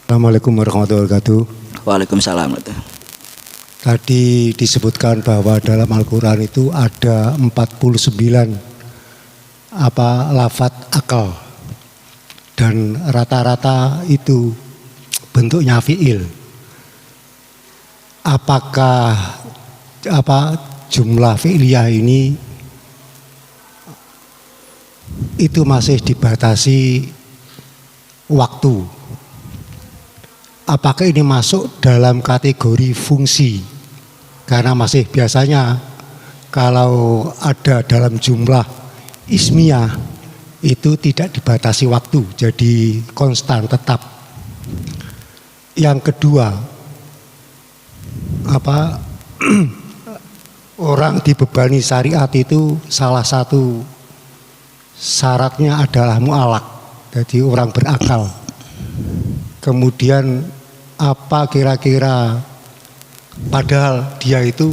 Assalamualaikum warahmatullahi wabarakatuh. Waalaikumsalam. Tadi disebutkan bahwa dalam Al-Quran itu ada 49 lafadz akal dan rata-rata itu bentuknya fiil. Apakah jumlah fi'liyah ini itu masih dibatasi waktu? Apakah ini masuk dalam kategori fungsi? Karena masih biasanya kalau ada dalam jumlah ismiyah itu tidak dibatasi waktu, jadi konstan tetap. Yang kedua, orang dibebani syariat itu salah satu syaratnya adalah mu'alak, jadi orang berakal. Kemudian apa kira-kira, padahal dia itu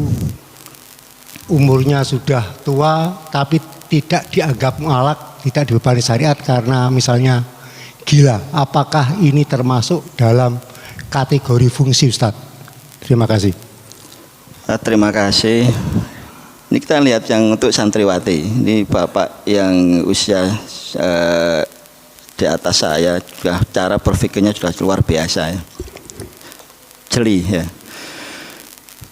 umurnya sudah tua tapi tidak dianggap mu'alak, tidak dibebani syariat karena misalnya gila, apakah ini termasuk dalam kategori fungsi, Ustaz? Terima kasih. Terima kasih. Ini kita lihat yang untuk santriwati. Ini bapak yang usia di atas saya, juga cara berpikirnya sudah luar biasa ya. Jeli ya.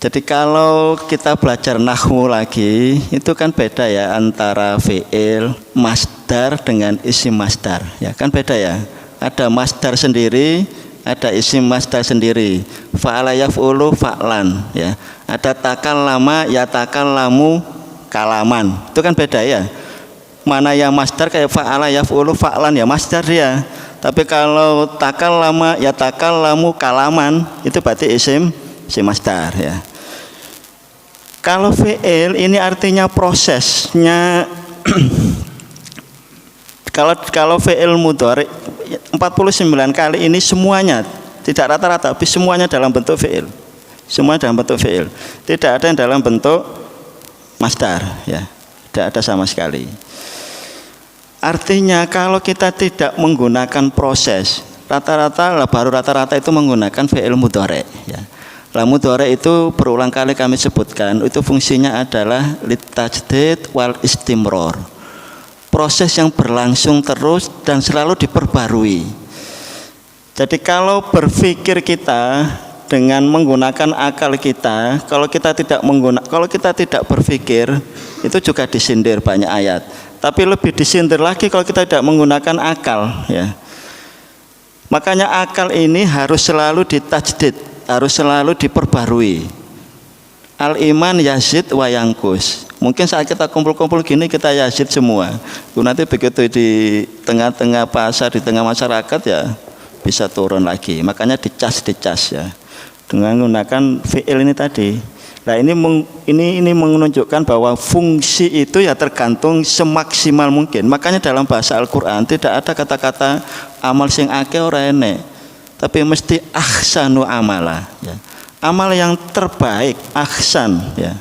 Jadi kalau kita belajar nahwu lagi, itu kan beda ya antara fi'il, masdar dengan isim masdar. Ya kan beda ya. Ada masdar sendiri, ada isim masdar sendiri. Fa'ala yaf'ulu fa'lan ya. Ada takallama yatakallamu kalaman. Itu kan beda ya. Mana yang masdar kayak fa'ala yaf'ulu fa'lan ya masdar dia. Tapi kalau takallama yatakallamu kalaman itu berarti isim masdar ya. Kalau fi'il ini artinya prosesnya. Kalau fi'il mudhari 49 kali ini semuanya, tidak rata-rata, tapi semuanya dalam bentuk fi'il. Semua dalam bentuk fi'il. Tidak ada yang dalam bentuk masdar ya. Tidak ada sama sekali. Artinya kalau kita tidak menggunakan proses, baru rata-rata itu menggunakan fi'il mudhari ya. Lah mudhari itu berulang kali kami sebutkan, itu fungsinya adalah litajdid wal istimror. Proses yang berlangsung terus dan selalu diperbarui. Jadi kalau berpikir kita dengan menggunakan akal kita, kalau kita tidak berpikir, itu juga disindir banyak ayat. Tapi lebih disindir lagi kalau kita tidak menggunakan akal ya. Makanya akal ini harus selalu ditajdid, harus selalu diperbarui. Al-iman yazid wa yangkus. Mungkin saat kita kumpul-kumpul gini kita yazid semua. Nanti begitu di tengah-tengah pasar, di tengah masyarakat ya bisa turun lagi. Makanya dicas ya. Dengan menggunakan fi'il ini tadi. Nah ini menunjukkan bahwa fungsi itu ya tergantung semaksimal mungkin. Makanya dalam bahasa Al-Quran tidak ada kata-kata amal sing akeh ora enek, tapi mesti ahsanu amala ya. Amal yang terbaik, ahsan ya.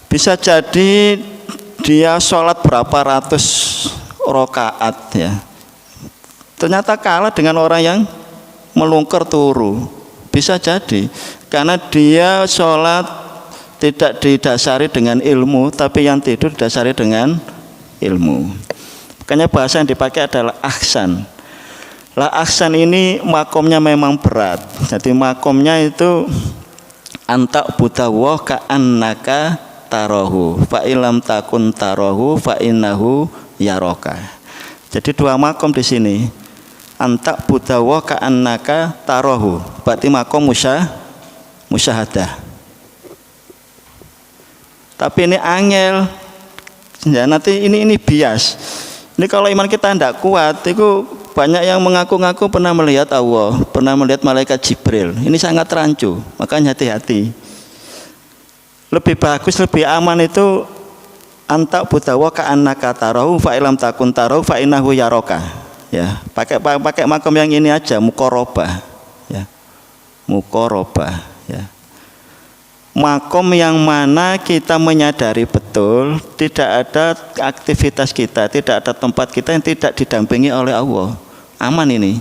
Bisa jadi dia sholat berapa ratus rakaat ya, ternyata kalah dengan orang yang melungker turu. Bisa jadi karena dia sholat tidak didasari dengan ilmu, tapi yang tidur didasari dengan ilmu. Makanya bahasa yang dipakai adalah ahsan. Lah ahsan ini makomnya memang berat. Jadi makomnya itu antak budawah ka'annaka tarahu fa ilam takun tarahu fa innahu yaraka. Jadi dua makom di sini. Antak budawah ka'annaka tarahu, berarti makom musyahadah. Tapi ini angel. Ya, nanti ini bias. Ini kalau iman kita tidak kuat, itu banyak yang mengaku-ngaku pernah melihat Allah, pernah melihat malaikat Jibril. Ini sangat rancu, makanya hati-hati. Lebih bagus, lebih aman itu antak budawa ka'annaka tarahu fa ilam takun tarahu fa innahu yaraka. Ya, pakai makom yang ini aja, muqarabah. Ya. Muqarabah, ya. Makom yang mana kita menyadari betul tidak ada aktivitas kita, tidak ada tempat kita yang tidak didampingi oleh Allah. aman ini,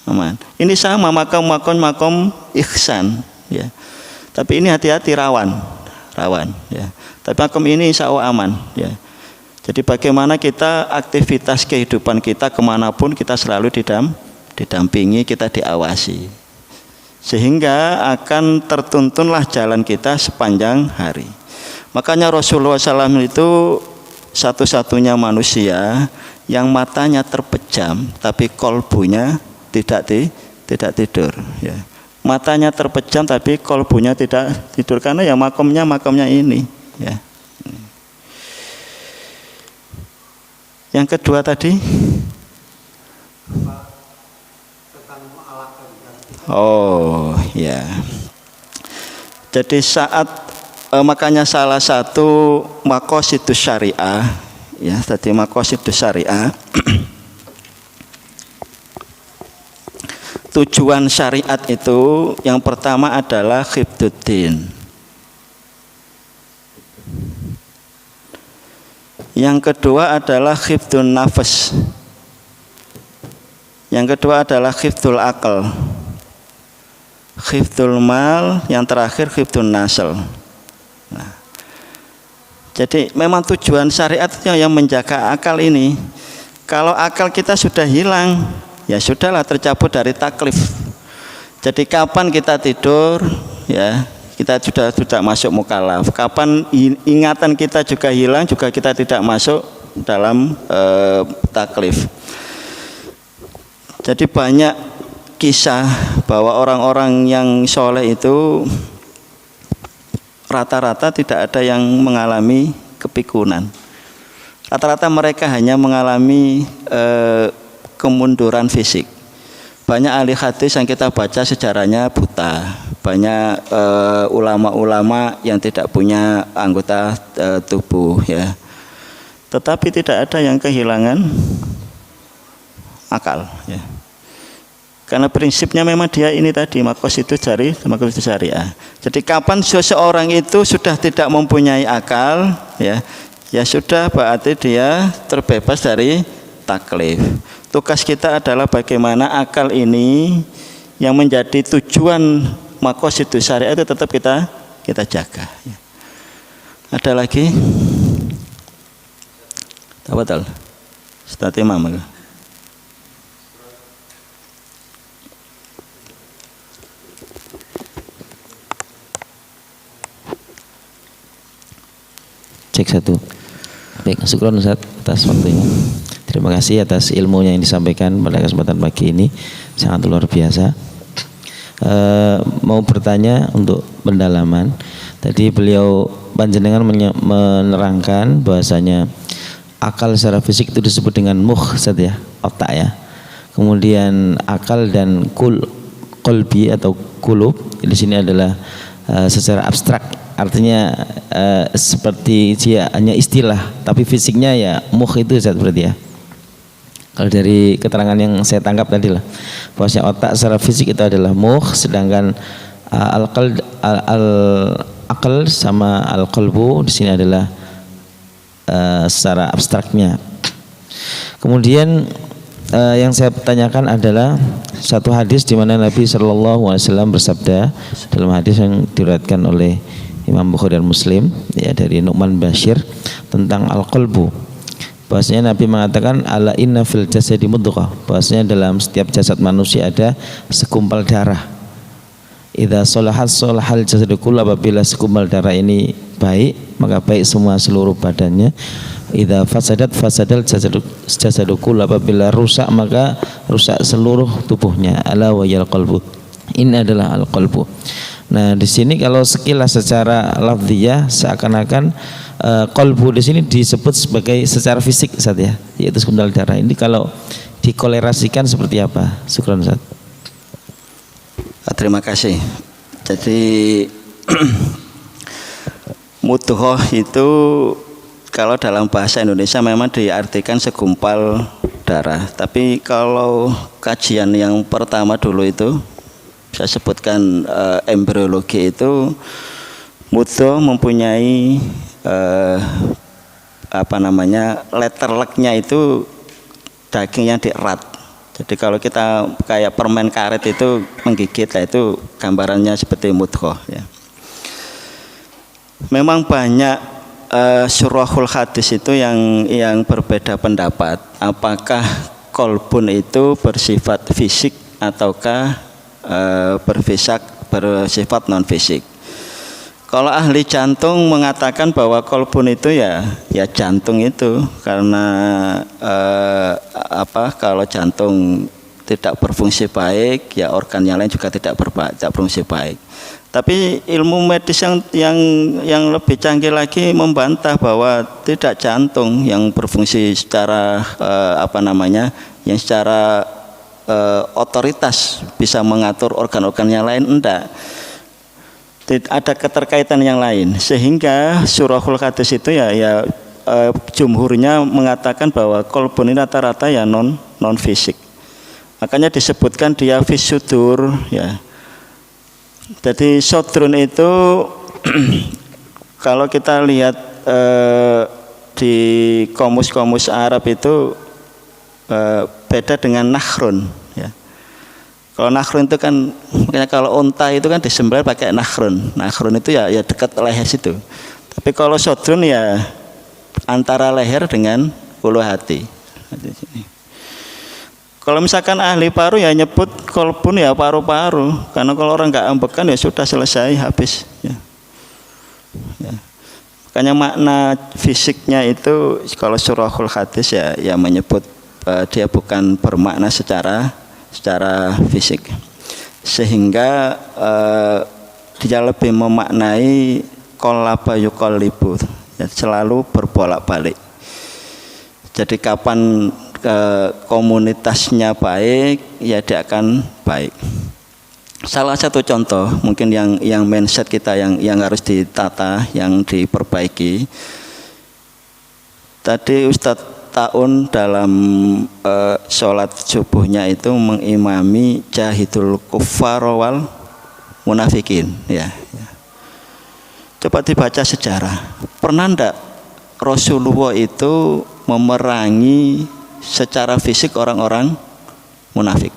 aman. Ini sama makom ihsan, ya. Tapi ini hati-hati rawan, ya. Tapi makom ini insya Allah aman, ya. Jadi bagaimana kita aktivitas kehidupan kita kemanapun kita selalu didampingi, kita diawasi, sehingga akan tertuntunlah jalan kita sepanjang hari. Makanya Rasulullah SAW itu satu-satunya manusia yang matanya terpejam tapi kolbunya tidak tidur, ya. Matanya terpejam tapi kolbunya tidak tidur, karena ya makomnya ini, ya. Yang kedua tadi, oh ya, jadi saat makanya salah satu maqasidus syariah, ya, tadi maqasidus syariah tujuan syariat itu yang pertama adalah khifduddin, yang kedua adalah khifdun nafas, yang kedua adalah khifdul akal, khifdul mal, yang terakhir khifdun nasl. Nah, jadi memang tujuan syariatnya yang menjaga akal ini. Kalau akal kita sudah hilang, ya sudahlah, tercabut dari taklif. Jadi kapan kita tidur, ya kita sudah masuk mukallaf. Kapan ingatan kita juga hilang, juga kita tidak masuk dalam taklif. Jadi banyak kisah bahwa orang-orang yang soleh itu rata-rata tidak ada yang mengalami kepikunan. Rata-rata mereka hanya mengalami kemunduran fisik. Banyak ahli hadis yang kita baca sejarahnya buta. Banyak ulama-ulama yang tidak punya anggota tubuh, ya. Tetapi tidak ada yang kehilangan akal, ya. Karena prinsipnya memang dia ini tadi maqasidus syariah. Jadi kapan seseorang itu sudah tidak mempunyai akal, ya sudah, berarti dia terbebas dari taklif. Tugas kita adalah bagaimana akal ini yang menjadi tujuan maqasidus syariah itu tetap kita jaga, ya. Ada lagi? Tafadhal. Ustaz Imam. Cek satu. Baik, syukron Ustaz atas waktunya. Terima kasih atas ilmunya yang disampaikan pada kesempatan pagi ini, sangat luar biasa. Mau bertanya untuk pendalaman. Tadi beliau panjenengan menerangkan bahwasanya akal secara fisik itu disebut dengan mukh, Ustaz, ya, otak, ya. Kemudian akal dan qalbi atau kulub di sini adalah secara abstrak. Artinya seperti dia hanya istilah, tapi fisiknya ya mukh itu, Ustaz, berarti, ya. Kalau dari keterangan yang saya tangkap tadi lah, bahwasanya otak secara fisik itu adalah mukh, sedangkan akal sama al-qalbu di sini adalah secara abstraknya. Kemudian yang saya tanyakan adalah satu hadis di mana Nabi Shallallahu Alaihi Wasallam bersabda dalam hadis yang diriwayatkan oleh Imam Bukhari dan Muslim, ya, dari Nu'man Bashir tentang al-qalbu. Bahwasanya Nabi mengatakan ala inna fil jasadi mudghah, bahwasanya dalam setiap jasad manusia ada segumpal darah. Idza shalahat shalahal jasadu kullu, apabila segumpal darah ini baik, maka baik semua seluruh badannya. Idza fasadat fasadal jasadu kullu, apabila rusak maka rusak seluruh tubuhnya. Ala wa yal qalbu, ini adalah al-qalbu. Nah, di sini kalau sekilas secara lafziyah seakan-akan qalbu di sini disebut sebagai secara fisik, Ustaz, ya, yaitu segumpal darah. Ini kalau dikolerasikan seperti apa? Syukran, Ustaz. Terima kasih. Jadi mudghah itu kalau dalam bahasa Indonesia memang diartikan segumpal darah. Tapi kalau kajian yang pertama dulu itu saya sebutkan embriologi itu, mudghah mempunyai letter lucknya itu daging yang dierat, Jadi kalau kita kayak permen karet itu menggigit, lah itu gambarannya seperti mudghah ya. Memang banyak syurahul hadis itu yang berbeda pendapat. Apakah kolbun itu bersifat fisik ataukah bersifat non fisik? Kalau ahli jantung mengatakan bahwa kolbun itu ya jantung itu, karena kalau jantung tidak berfungsi baik, ya organ yang lain juga tidak berfungsi baik. Tapi ilmu medis yang lebih canggih lagi membantah bahwa tidak jantung yang berfungsi secara yang secara otoritas bisa mengatur organ-organ yang lain, enggak. Ada keterkaitan yang lain, sehingga syurahul hadis itu jumhurnya mengatakan bahwa kolbun ini rata-rata ya non fisik. Makanya disebutkan dia fisudur ya. Jadi sodrun itu kalau kita lihat di komus Arab itu beda dengan nakhrun ya. Kalau nakhrun itu kan, makanya kalau unta itu kan disembelih pakai nakhrun. Nakhrun itu ya dekat leher situ. Tapi kalau sodrun ya antara leher dengan ulu hati. Kalau misalkan ahli paru ya nyebut kolbun ya paru-paru. Karena kalau orang nggak ambekan ya sudah selesai, habis. Ya. Makanya makna fisiknya itu kalau surahul hadis ya menyebut dia bukan bermakna secara fisik, sehingga dia lebih memaknai qallaba yuqallibu ya, selalu berbolak-balik. Jadi kapan komunitasnya baik ya dia akan baik. Salah satu contoh mungkin yang mindset kita yang harus ditata, yang diperbaiki. Tadi Ustadz Taun dalam sholat subuhnya itu mengimami jahidul kuffar wal munafikin ya. Coba dibaca sejarah. Pernah ndak Rasulullah itu memerangi secara fisik orang-orang munafik?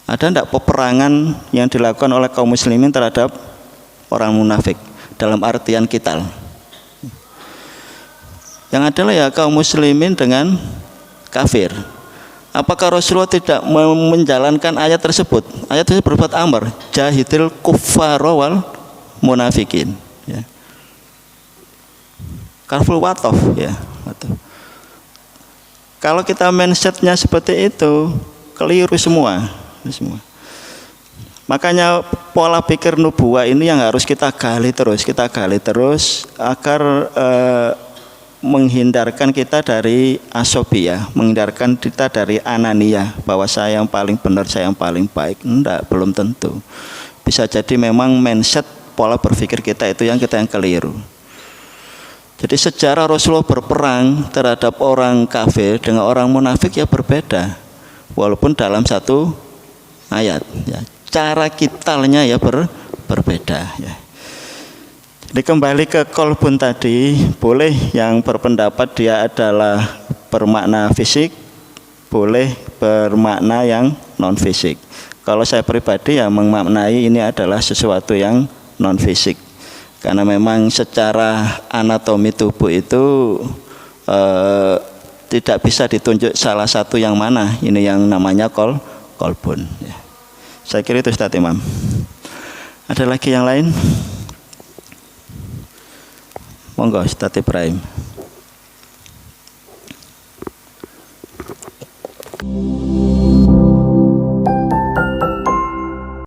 Ada ndak peperangan yang dilakukan oleh kaum muslimin terhadap orang munafik dalam artian qital? Yang adalah ya kaum muslimin dengan kafir. Apakah Rasulullah tidak menjalankan ayat tersebut? Ayat tersebut berbuat amar, jahidil kuffar wal munafikin ya. Karful watof ya. Kalau kita mindsetnya seperti itu, keliru semua. Makanya pola pikir nubuwah ini yang harus kita gali terus agar menghindarkan kita dari asobiyah, menghindarkan kita dari ananiyah, bahwa saya yang paling benar, saya yang paling baik. Enggak, belum tentu. Bisa jadi memang mindset pola berpikir kita itu yang keliru. Jadi sejarah Rasulullah berperang terhadap orang kafir dengan orang munafik ya berbeda, walaupun dalam satu ayat ya. Cara kitalnya ya berbeda ya. Jadi kembali ke kolbun tadi, boleh yang berpendapat dia adalah bermakna fisik, boleh bermakna yang non fisik. Kalau saya pribadi ya memaknai ini adalah sesuatu yang non fisik, karena memang secara anatomi tubuh itu tidak bisa ditunjuk salah satu yang mana. Ini yang namanya kolbun. Ya. Saya kira itu Ustaz Imam. Ada lagi yang lain? Monggo Ustaz Ibrahim.